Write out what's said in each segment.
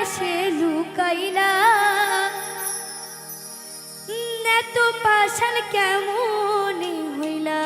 পাশে লুকাইলা এত পাশান কেমন হইলা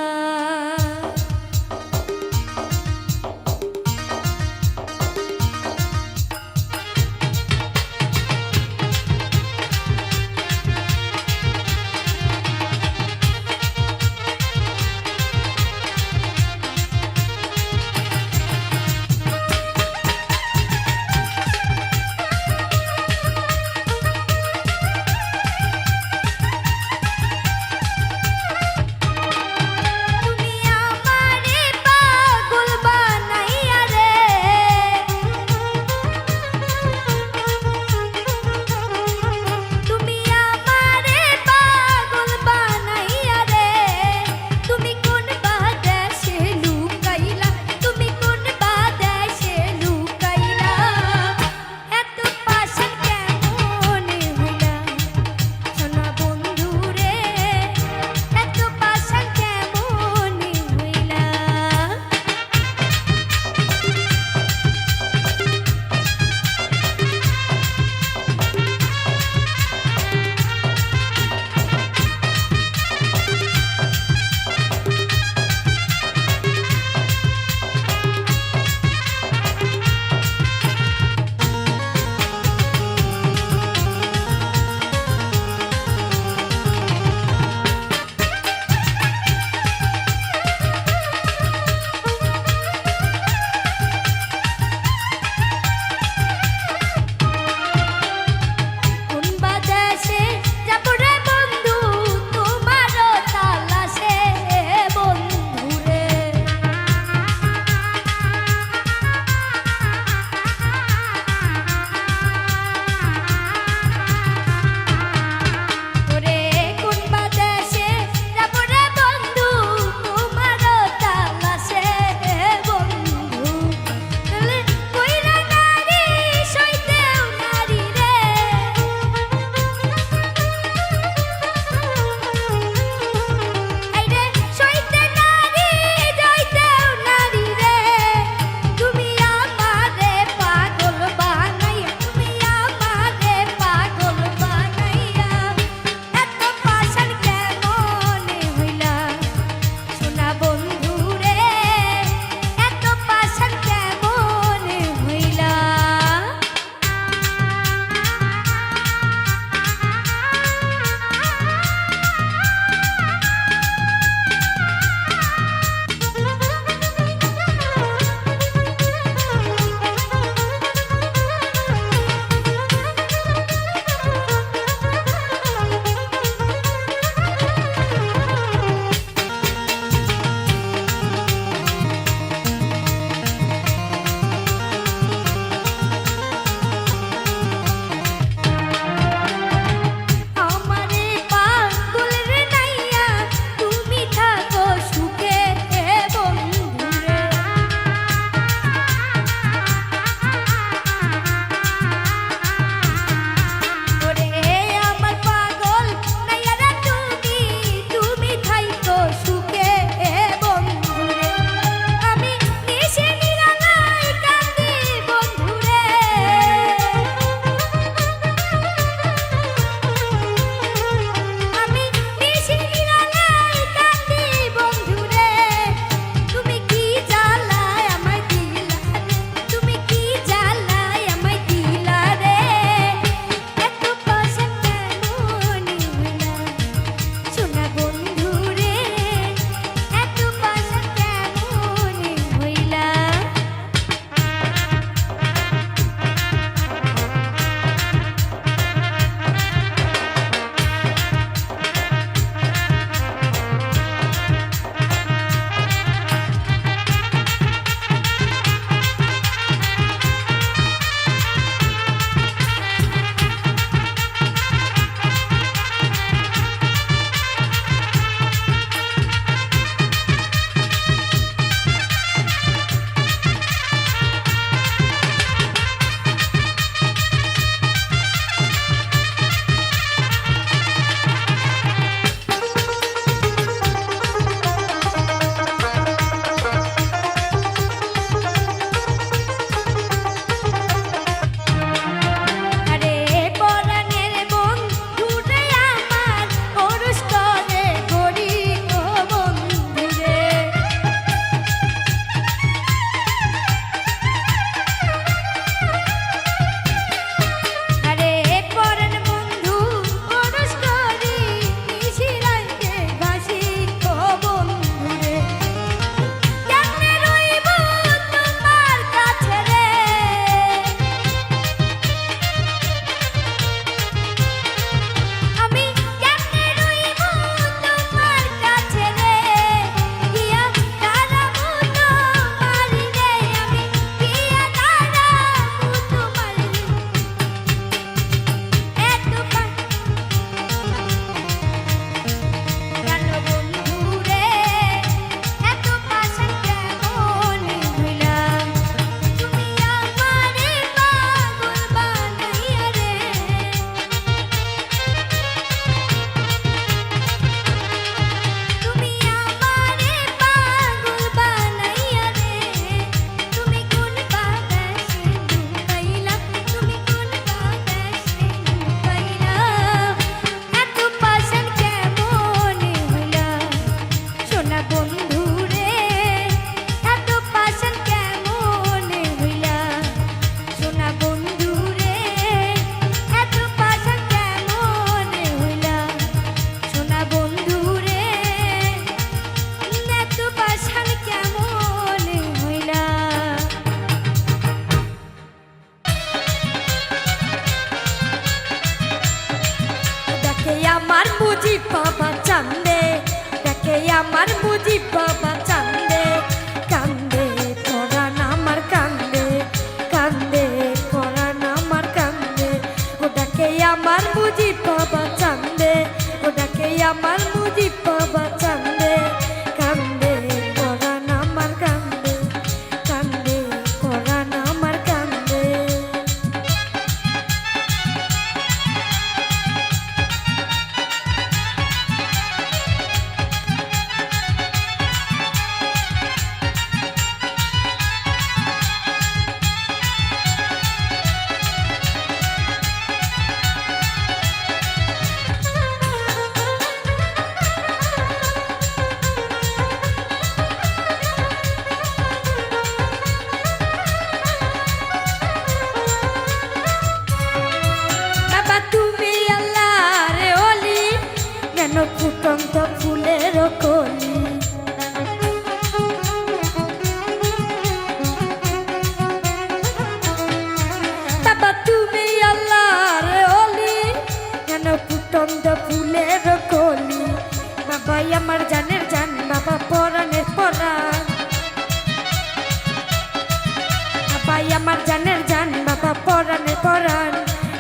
আমার জানের জান বাবা পরাণে পরাণ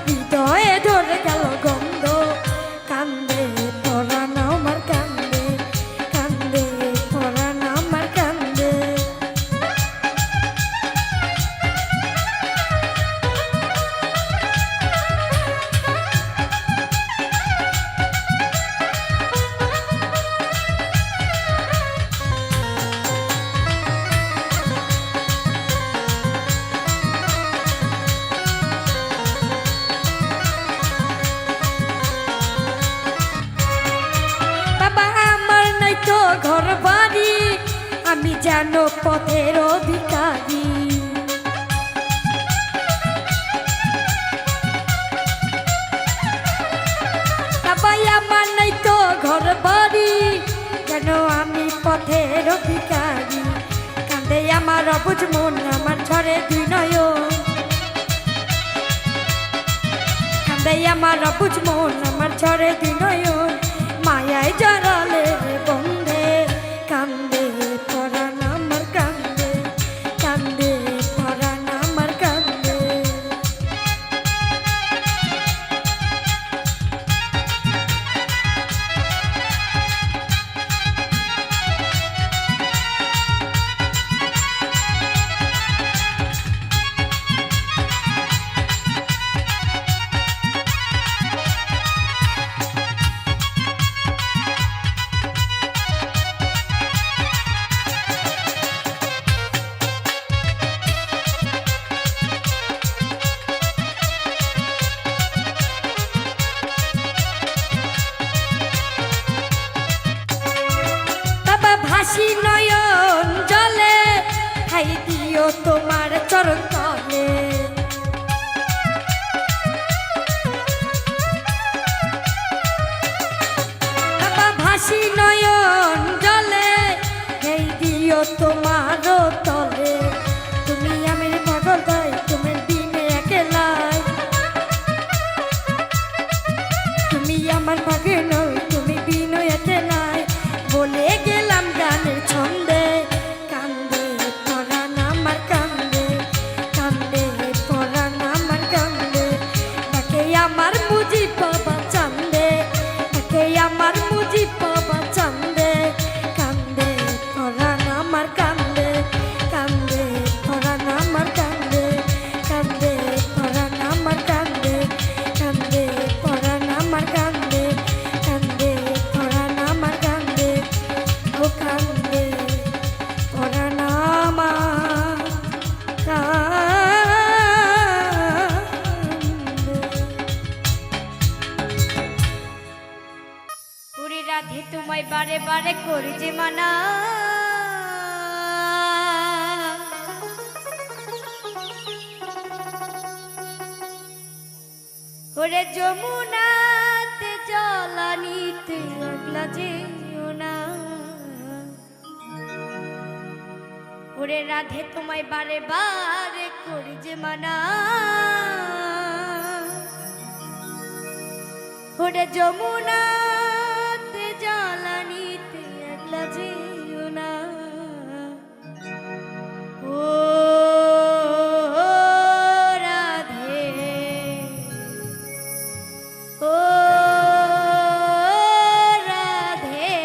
হৃদয়ে ধরে গেল গন্ধ কান্দে পরাণ আমার কান্দে কান্দে পরাণ আমার কান্দে ঘর বাড়ি আমি যেন পথের অধিকারী সবাই আমার নাই তো ঘর বাড়ি যেন আমি পথের অধিকারী কান্দে আমার অবুঝ মন আমার ঝরে দুই নয়ন কান্দে আমার অবুঝ মন আমার ঝরে দুই নয়ন মায়ায় জড়ালে বন্ধে কান্দে পরাণ আমার কান্দে কান্দে পরাণ আমার কান্দে ভাসি নয়ন জলে খাই দিও তোমার চরণ তলে বাবা ভাসি নয়ন জলে খাই দিও তোমার তলে তুমি আমার পাগল গাই তুমি দিনে একলাই তুমি আমার পাগল নই তুমি দিনে একলাই বলে গেলাম গানের ছন্দে কান্দে পরাণ আমার কান্দে কান্দে পরাণ আমার কান্দে তাকে আমার মুজি বাবা চান্দে তাকে আমার মুজি বাবা চান্দে কান্দে পরাণ আমার কান্দে কান্দে পরাণ আমার কান্দে কান্দে পরাণ আমার কান্দে কান্দে পরাণ আমার কান্দে কান্দে পরাণ আমার কান্দে কান্দে পরাণ আমার কান্দে পুরী রাধে তোমায় বারে বারে করি যে মানা ওরে যমুনাতে জলানিতে লাগলা যেও না ওরে রাধে তোমায় বারে বারে করি যে মানা ওরে যমুনাতে জলানিতে লাগলা যেও না ও রাধে ও রাধে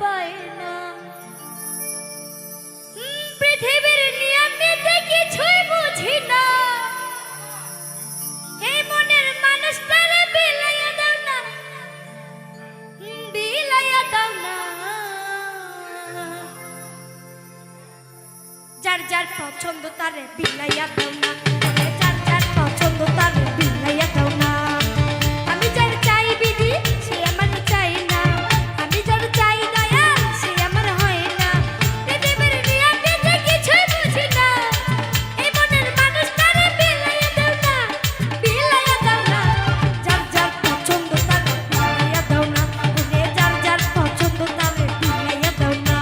পায় না। পৃথিবীর নিয়মে কিছুই বুঝি না, এই মনের মানুষটারে বিলাইয়া দাও না, বিলাইয়া দাও না। যার যার পছন্দ তারে বিলাইয়া দাও না, যার যার পছন্দ তারে বিলাইয়া দাও না। আমি যার চাই বিধি সে আমার চাই না, আমি যার চাই দয়াল সে আমার হয় না। পৃথিবীর নিয়মে কিছুই বুঝি না, এই মনের মানুষটারে বিলাইয়া দাও না, বিলাইয়া দাও না। যার যার পছন্দ তারে বিলাইয়া দাও না, যার যার পছন্দ তারে বিলাইয়া দাও না।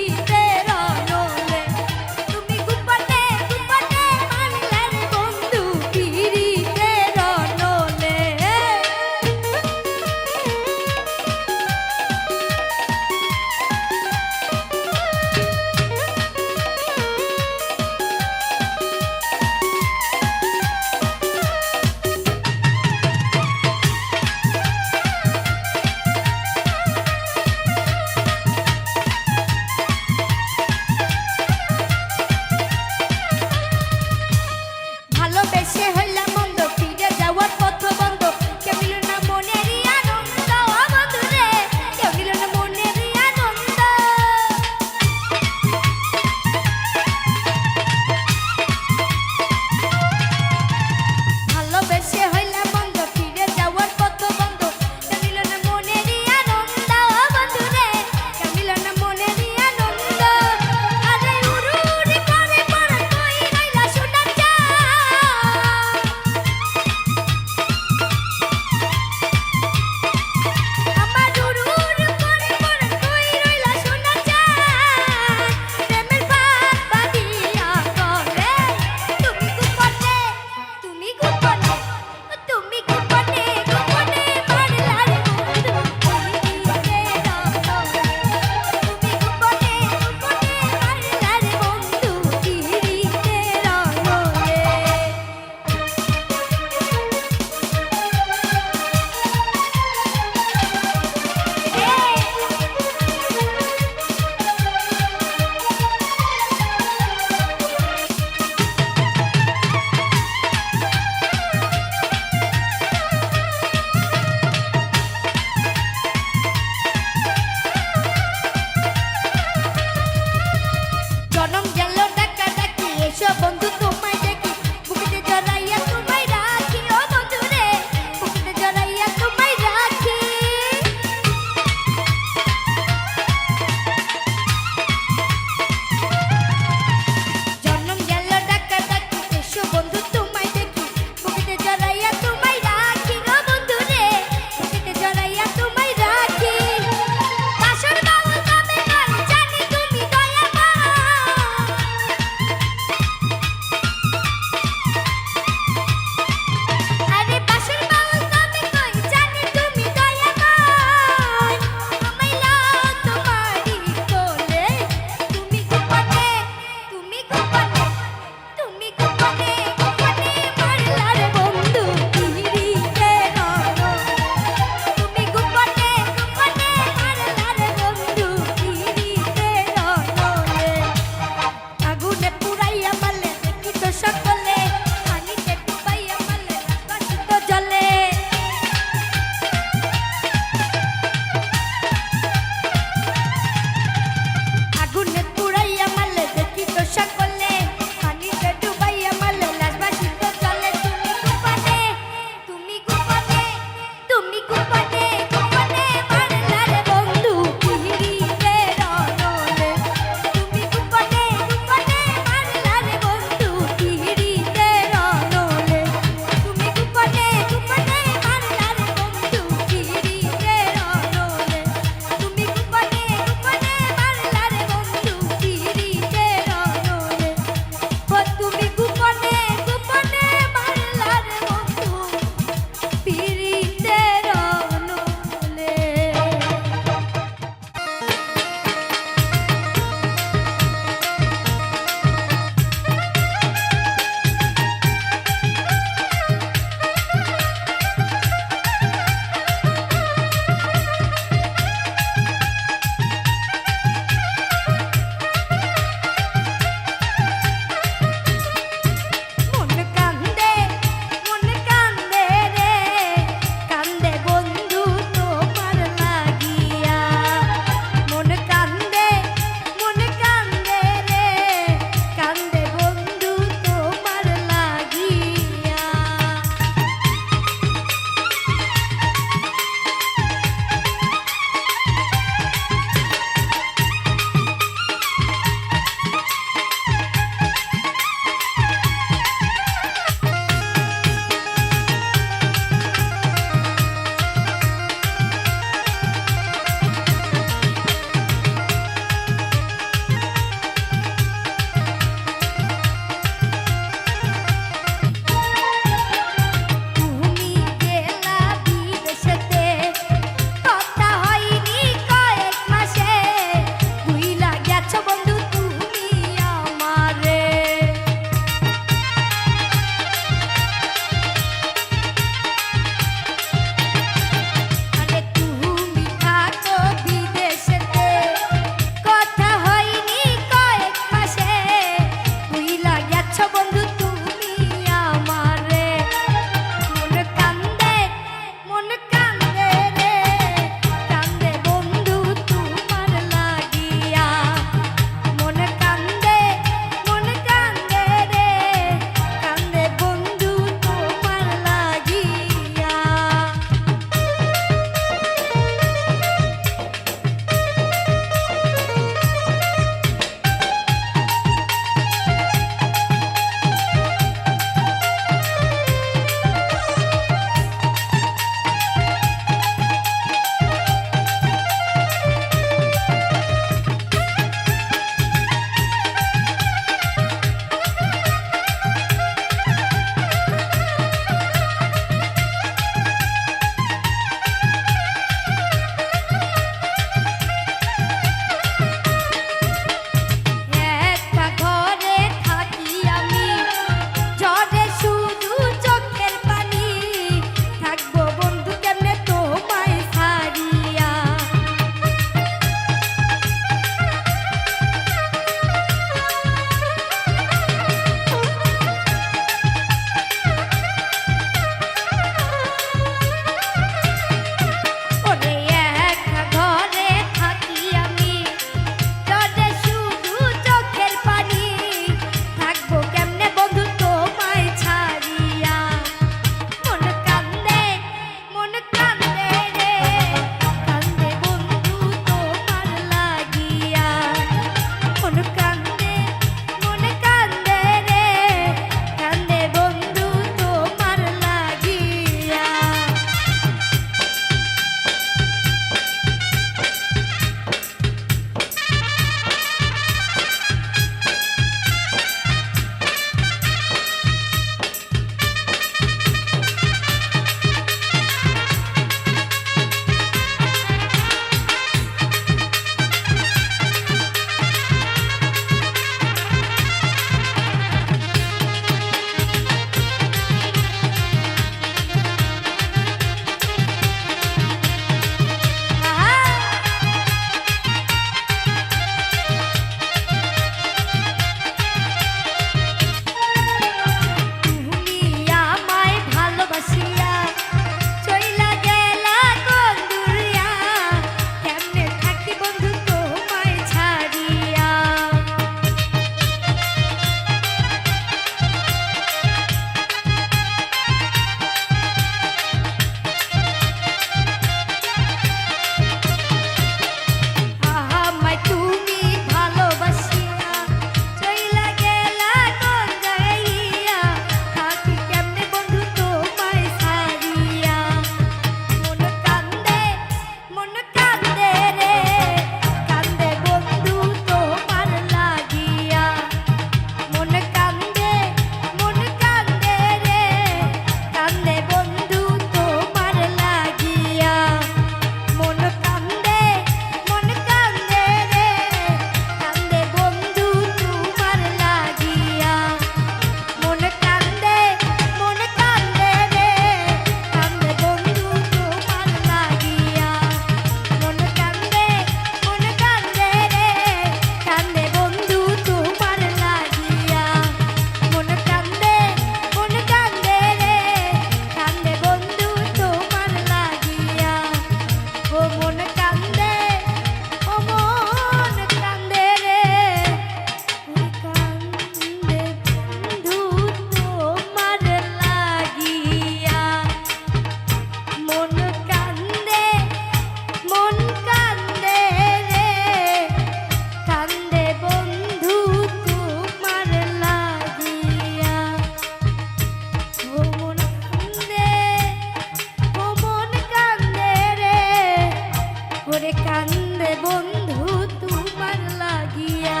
রে বন্ধু তোমার লাগিয়া।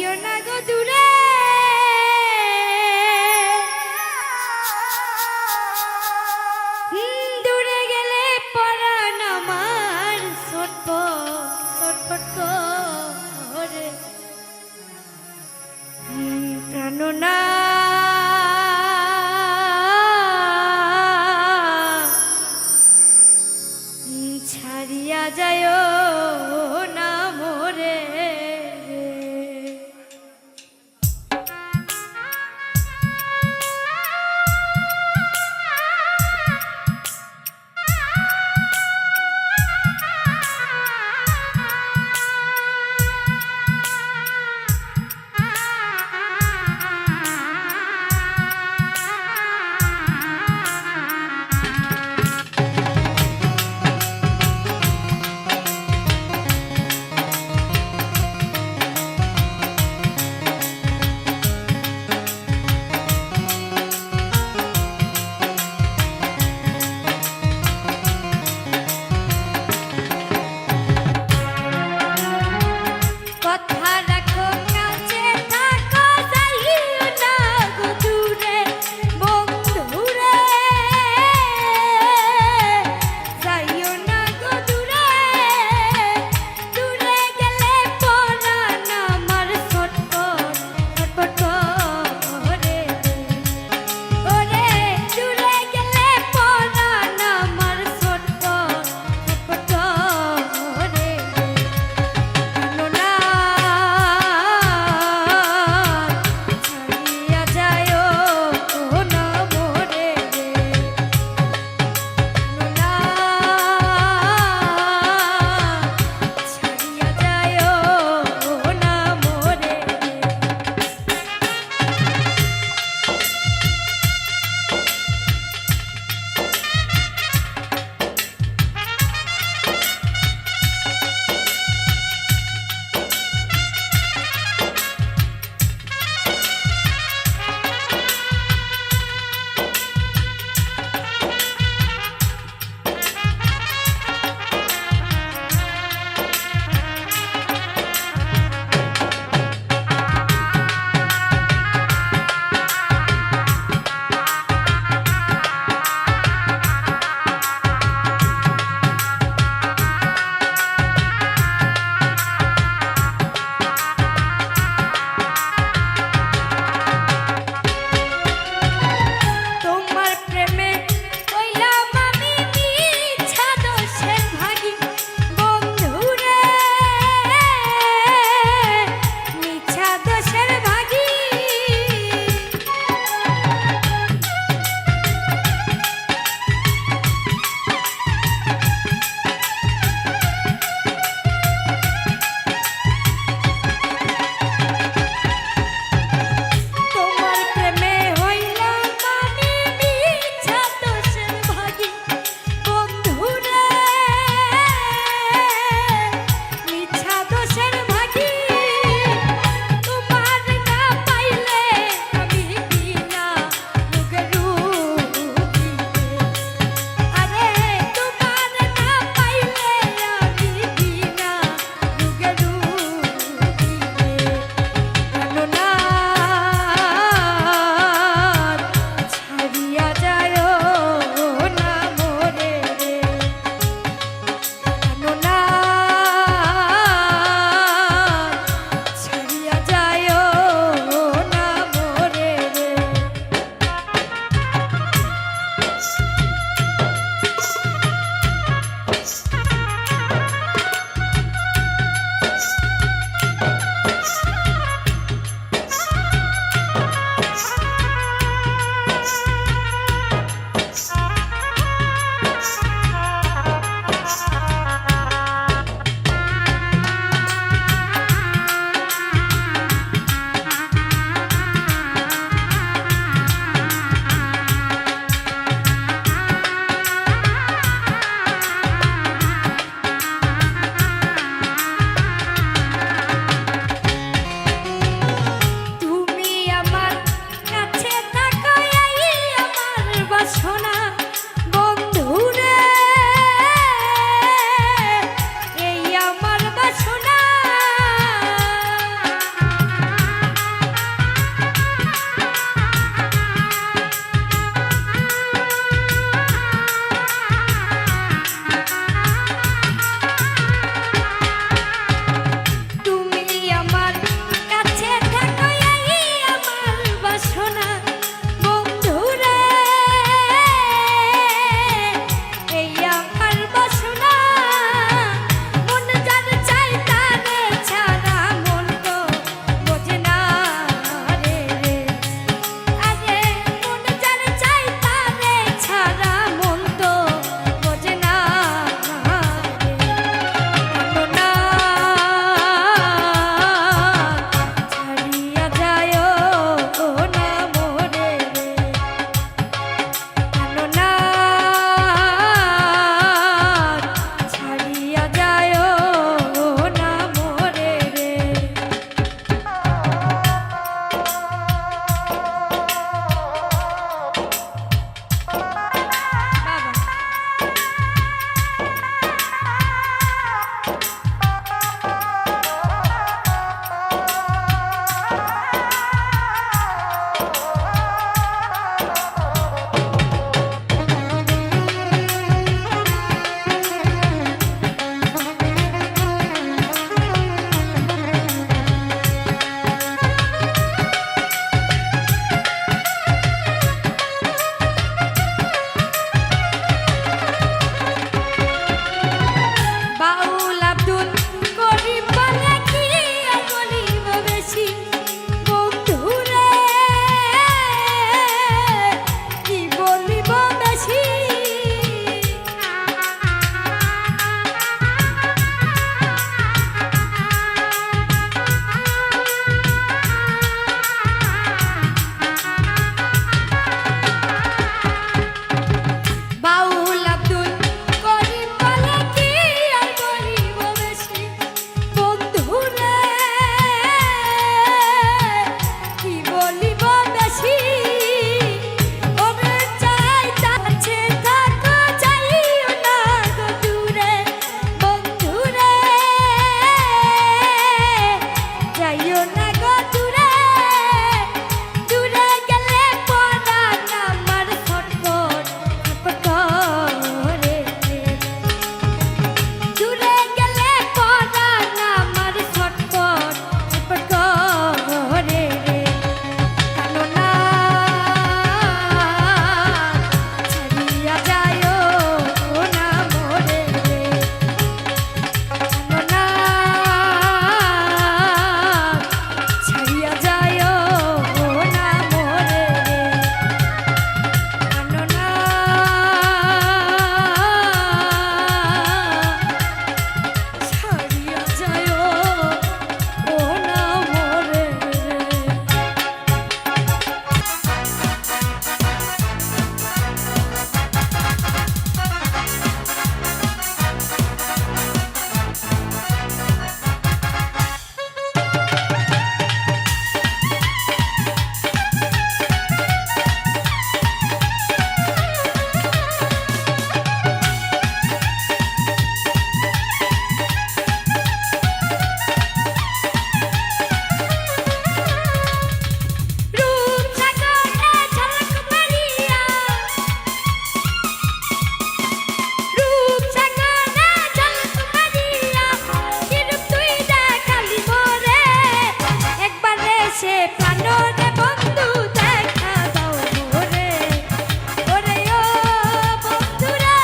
যাইও না গো দূরে দূরে গেলে পরাণ আমার ছটফট করে প্রাণনা ছাড়িয়া যায় না মোরে এসে প্রাণরে বন্ধু দেখা দাও মোরে ওরে ও বন্ধুরে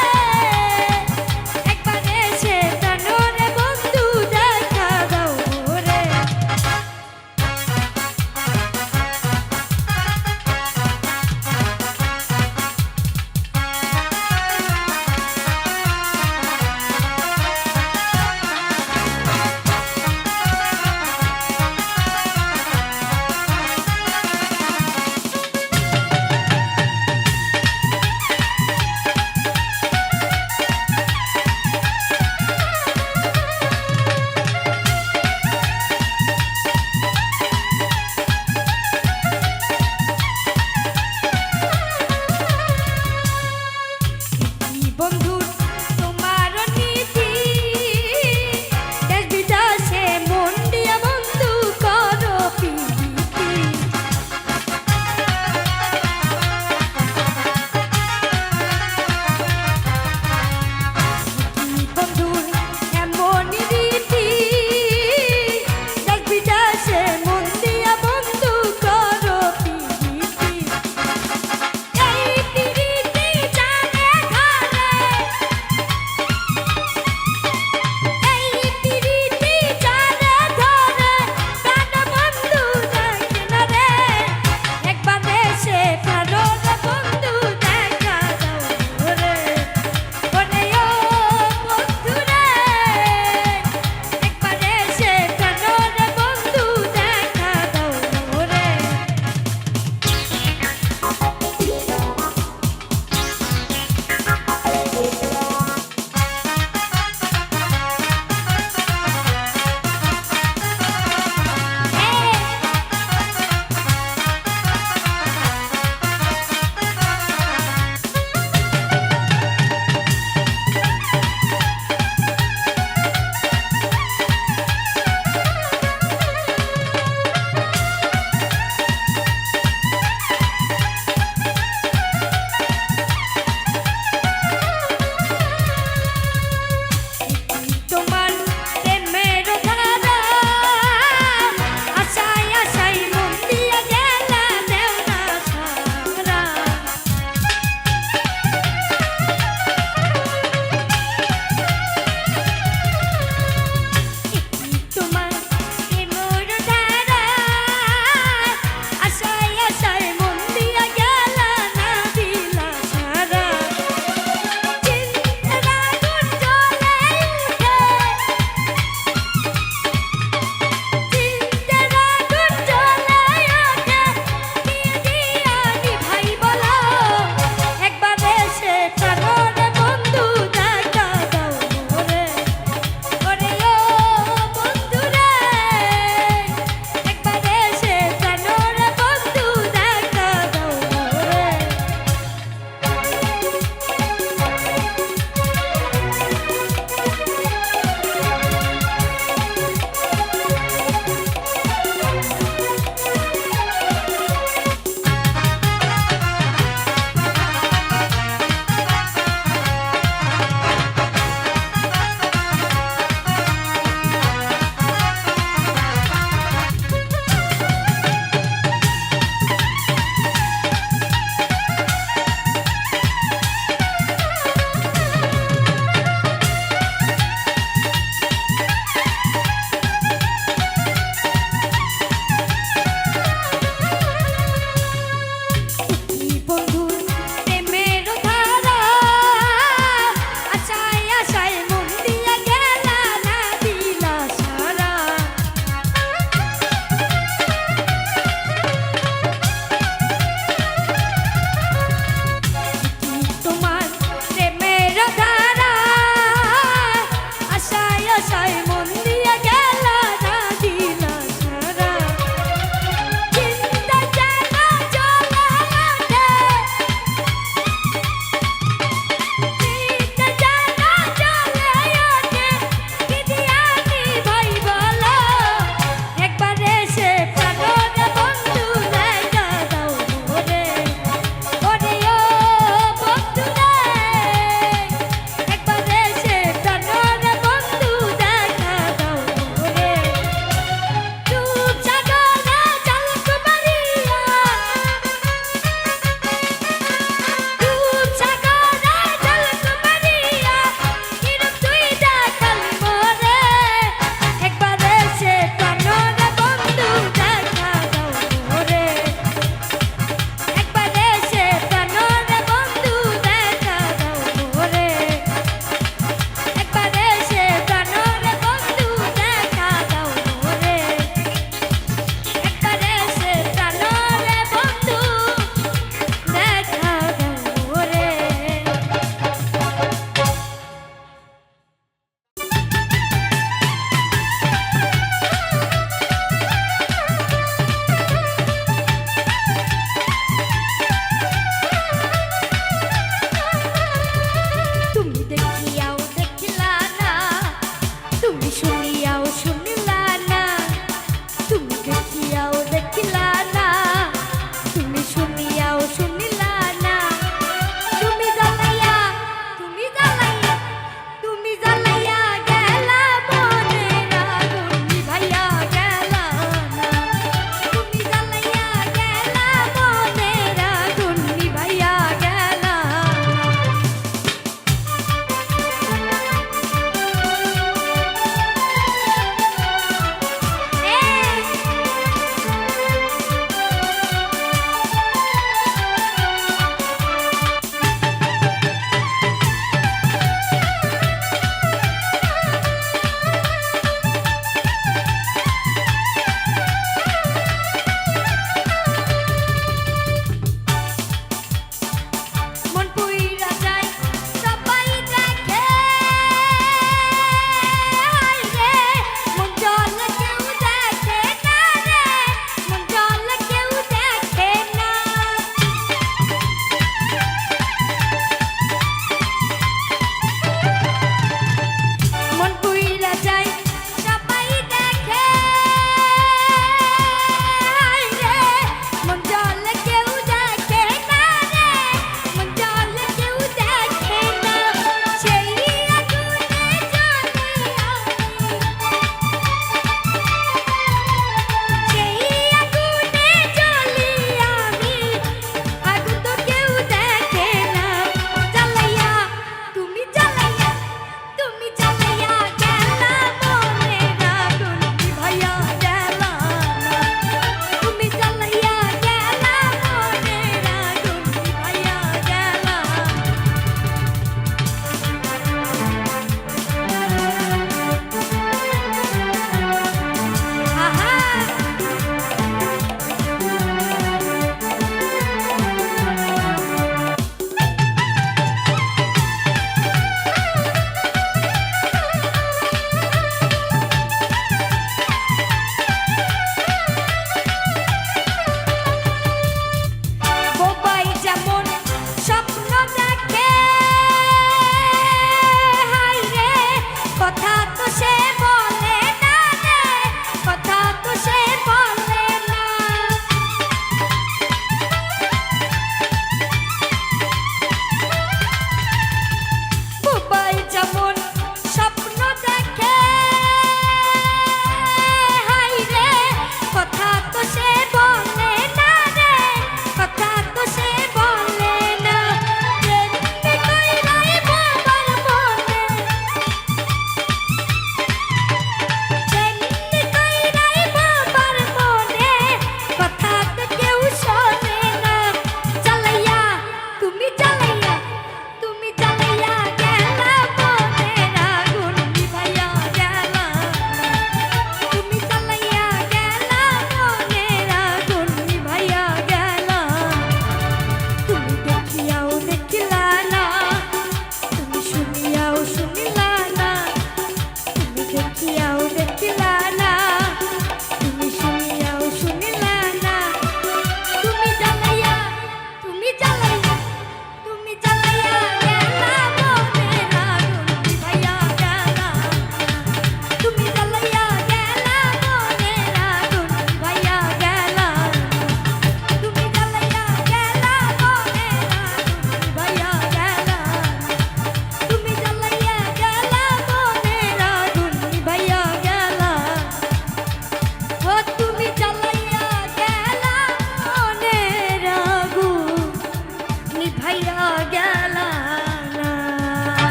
একবার এসে প্রাণরে বন্ধু দেখা দাও মোরে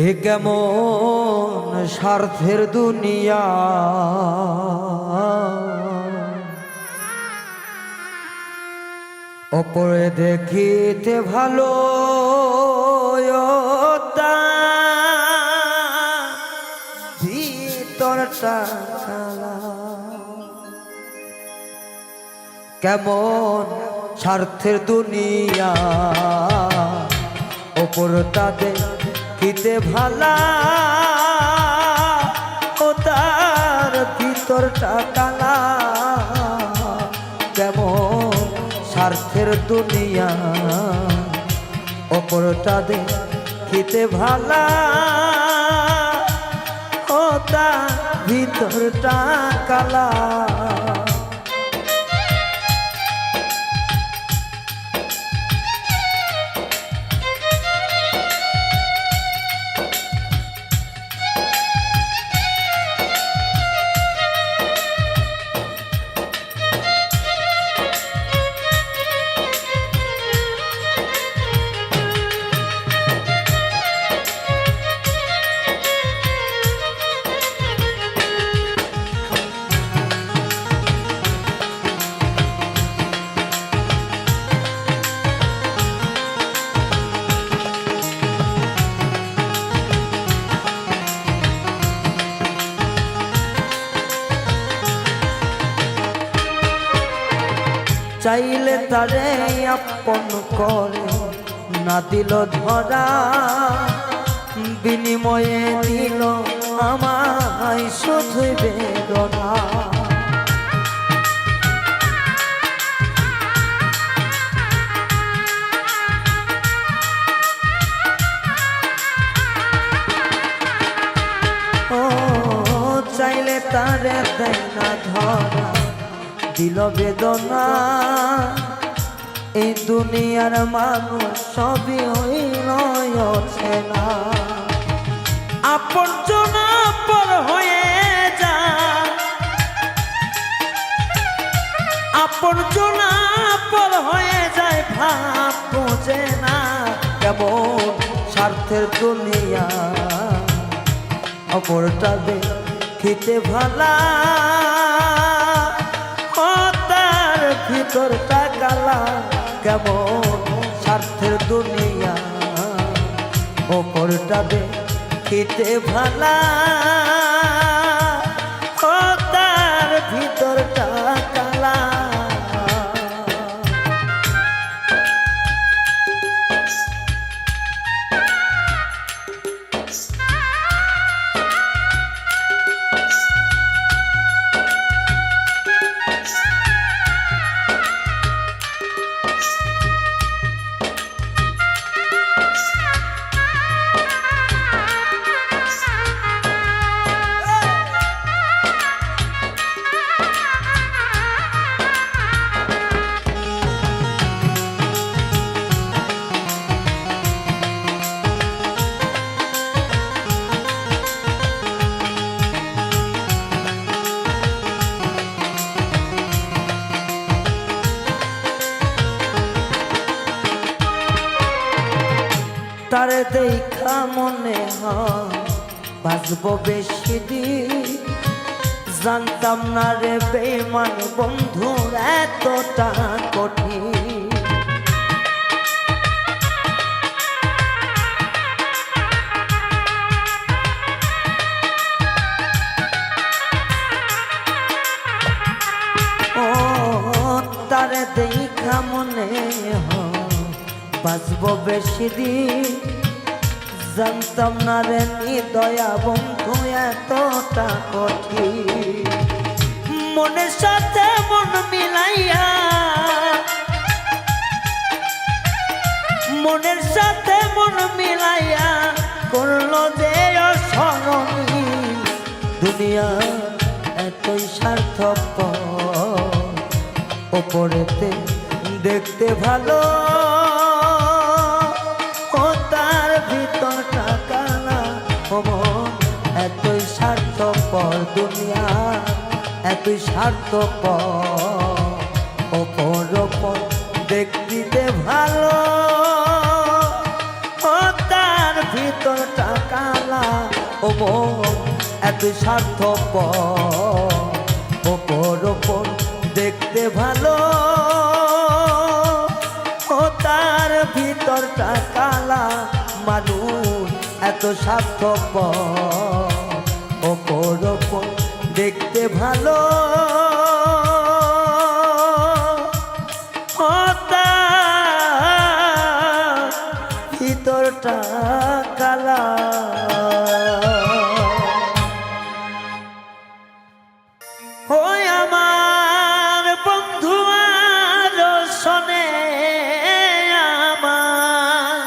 এ কেমন স্বার্থের দুনিয়া, অপরে দেখিতে ভালো ভিতরটা কালা। কেমন স্বার্থের দুনিয়া, অপরটা দেখিতে ভালা ও তার ভিতরটা কালা। কেমন স্বার্থের দুনিয়া, অপরটা দেখিতে ভালা ও তার ভিতরটা কালা। চাইলে তারে আপন করে না দিল ধরা, বিনিময়ে দিল আমায় শুধু বেদনা। ও চাইলে তারে দেয় না ধরা, দিল বেদনা। এই দুনিয়ার মানুষ সবই হইল না, আপন জনা পর হয়ে যায়, আপন জনা পর হয়ে যায়, ভাব বোঝে না। কেমন স্বার্থের দুনিয়া, অপরটা দেখিতে ভালা ও তার ভিতরটা কালা। কেমন স্বার্থের দুনিয়া, অপরটা দেখিতে ভালা ও তার ভিতরটা কালা। তারে দেখা মনে হয় বাঁচব বেশি দিন, জানতাম না রে বেঈমান বন্ধু এতটা কঠিন। ও তারে দেখা মনে হয় বাঁচব বেশি দিন, জানতাম না রে দয়া বন্ধু এতটা কঠিন। মনের সাথে মন মিলাইয়া, মনের সাথে মন মিলাইয়া করলো যে অসরণী। দুনিয়া এতই স্বার্থপর, ওপরেতে দেখতে ভালো ও তার ভিতরটা কালা। এতই স্বার্থপর দুনিয়া, এতই স্বার্থপর, ওপর ওপর দেখতে ভালো ও তার ভিতরটা কালা। এত স্বার্থপর, ওপর ওপর দেখতে ভালো, ও তার ভিতরটা কালা। মানুষ এত স্বার্থপর, ওপর ওপর দেখতে ভালো, ও তার ভিতরটা কালা। ওই আমার বন্ধু আর শোনে আমার,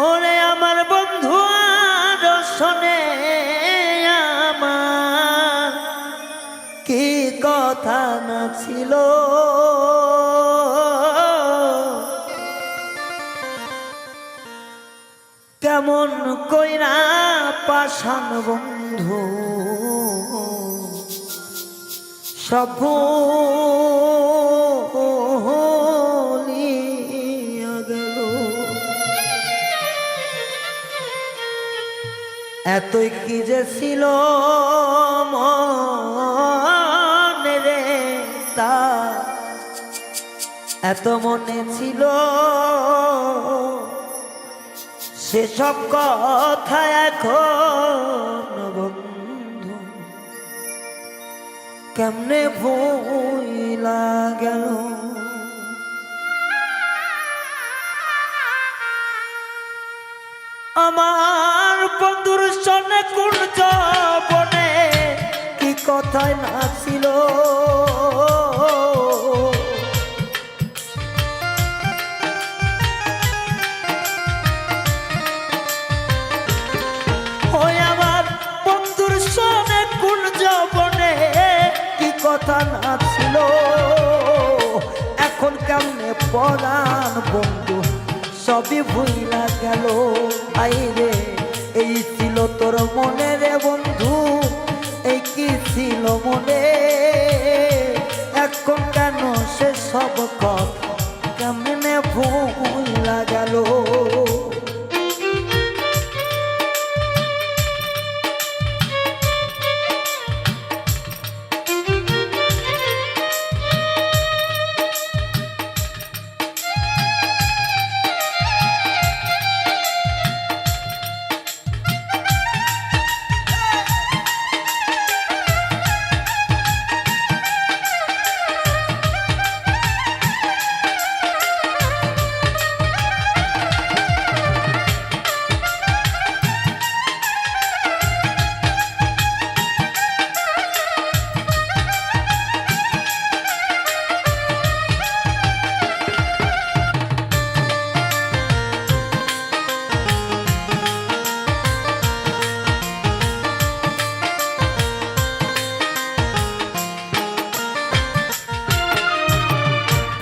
ওরে আমার বন্ধু আর শোনে আমার, কি কথা না ছিল কেমন কইরা পাষাণ বন্ধু সব ভুলিয়া গেল। এতই কি যে ছিল মনে রে তার, এত মনে ছিল সেসব কথা এখন বন্ধু কেমনে ভুইলা গেল। আমার বন্ধুর সনে কোন যৌবনে কি কথাই না ছিল, কথা না ছিল, এখন কেমনে পরাণ বন্ধু সবই ভুইলা গেল। আইরে এই ছিল তোর মনে রে বন্ধু, এই কি ছিল মনে, এখন কেন সে সব কথা কেমনে ভুইলা গেল।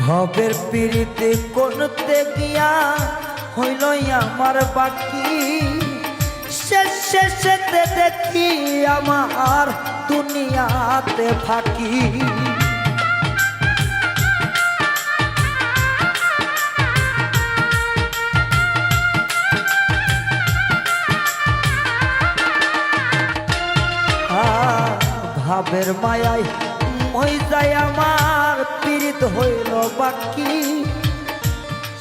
ভবের পিড়িতে করতে গিয়া হইল আমার বাকি, শেষেতে দেখি আমার দুনিয়াতে ফাঁকি। ভাবের মায়ায় মই যায় আমার পীড়িত হইল বাকি,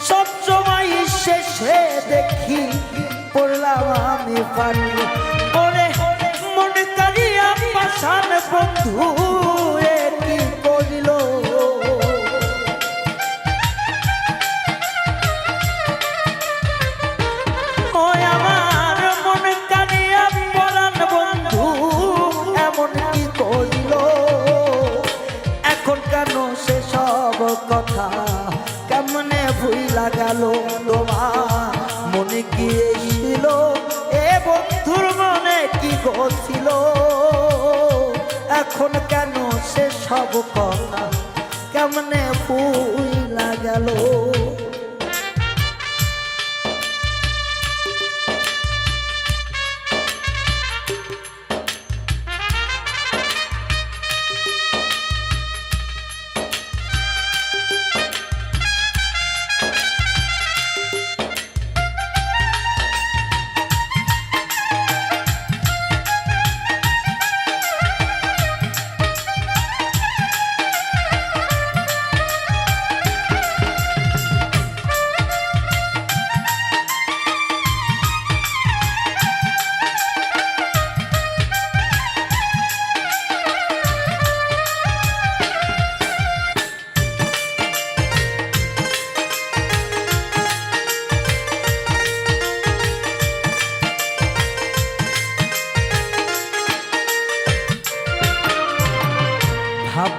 সব সময় শেষে দেখি পড়লাম আমি পানি। ওরে মনে করিয়া পাষাণ বন্ধু এ কি করিল, ওই আমার মনে করিয়া পরাণ বন্ধু এমন কি করিল। এখন কেন সে সব কথা কেমনে ভুইলা গেল, তোমার মনে কি ছিল এ বন্ধুর মনে কি গছিল, এখন কেন সে সব কথা কেমনে ভুইলা গেল।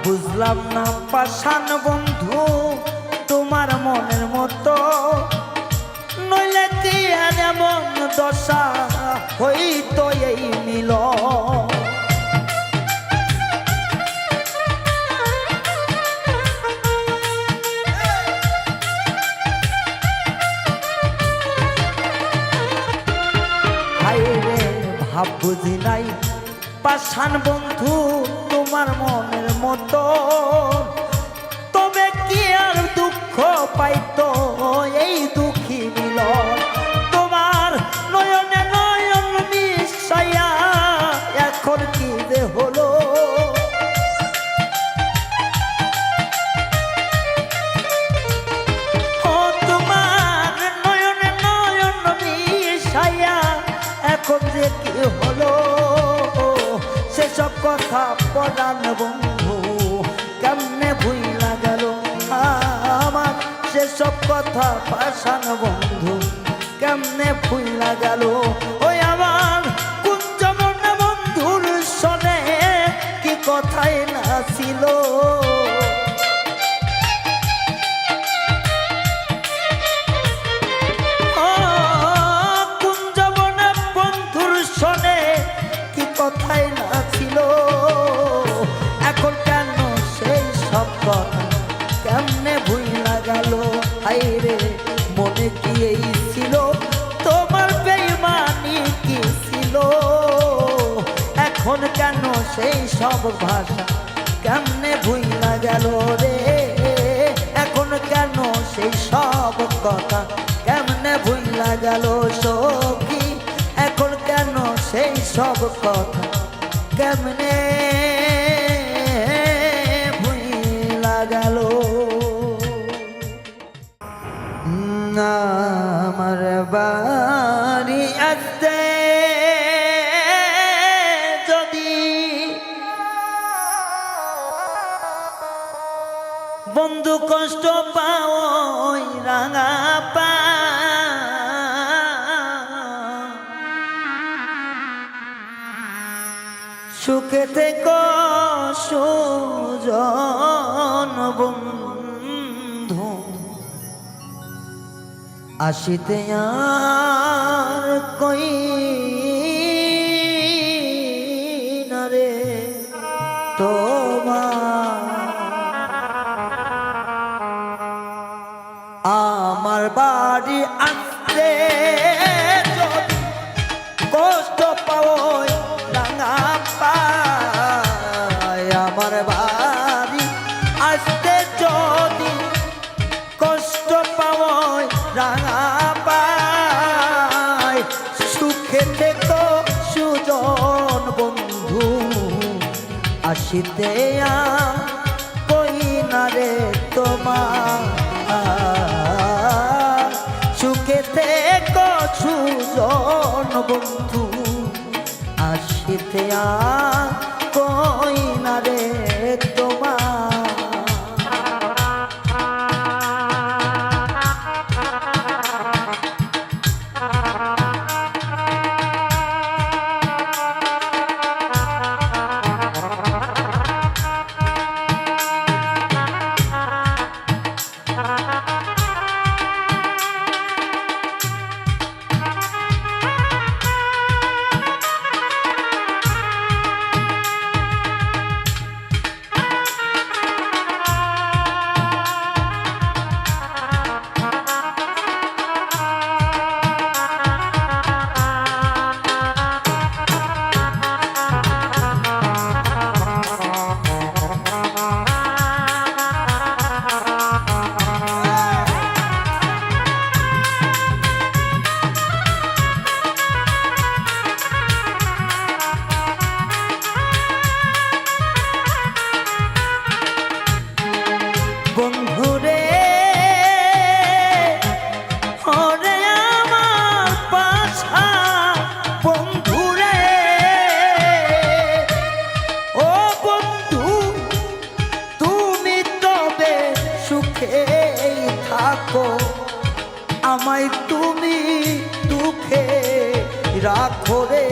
বুঝলাম না পাষাণ বন্ধু তোমার মনের মতো, নইলে কি আর এমন দশা হইতো এই মিলন। ভাব বুঝি নাই পাষাণ বন্ধু তোমার মনের মতো, তবে কি আর দুঃখ পাইতো এই দুঃখী মিলন। তোমার নয়নে নয়ন মিশাইয়া এখন কি যে হলো, তোমার নয়নে নয়ন মিশাইয়া এখন যে কি হলো, সেসব কথা পরাণ বন্ধু কেমনে ভুইলা গেল আমার, সেসব কথা পাষাণ বন্ধু কেমনে ভুইলা গেল। ওই আমার কুঞ্জবন বন্ধুর শোনে কি কথাই না ছিল, কথাই না ছিল। এখন কেন সেই সব কথা কেমনে ভুইলা গেল, হায়রে মনে কি এই ছিল তোমার বেঈমানি কি ছিল, এখন কেন সেই সব ভাষা কেমনে ভুইলা গেল রে, এখন কেন সেই সব কথা কেমনে ভুইলা গেল সখী, এখন কেন সেই সব কথা কেমনে ভুইলা গেল। আমার বাড়ি আসতে যদি বন্ধু কষ্ট পাও রাঙা পা, সুখে থেকো সুজন বন্ধু, আসিতে আর কই না রে তোমার। আমার বাড়ি আসতে যদি কষ্ট পাও রাঙা পায়, আমার বাড়ি আসতে যদি কষ্ট পাও রাঙা পায়, সুখে থেকো সুজন বন্ধু, আসিতে কই না রে তোমার, সুখে থেকো সুজন বন্ধু, আসিতে কই না রে তোমার। আমায় তুমি দুঃখে রাখো রে।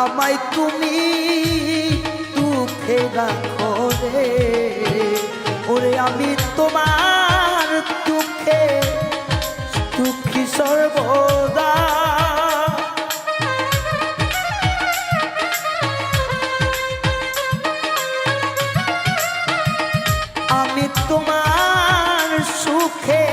আমায় তুমি দুঃখে রাখো রে, ওরে আমি তোমার দুঃখে দুঃখী সর্বদা। আমি তোমার সুখে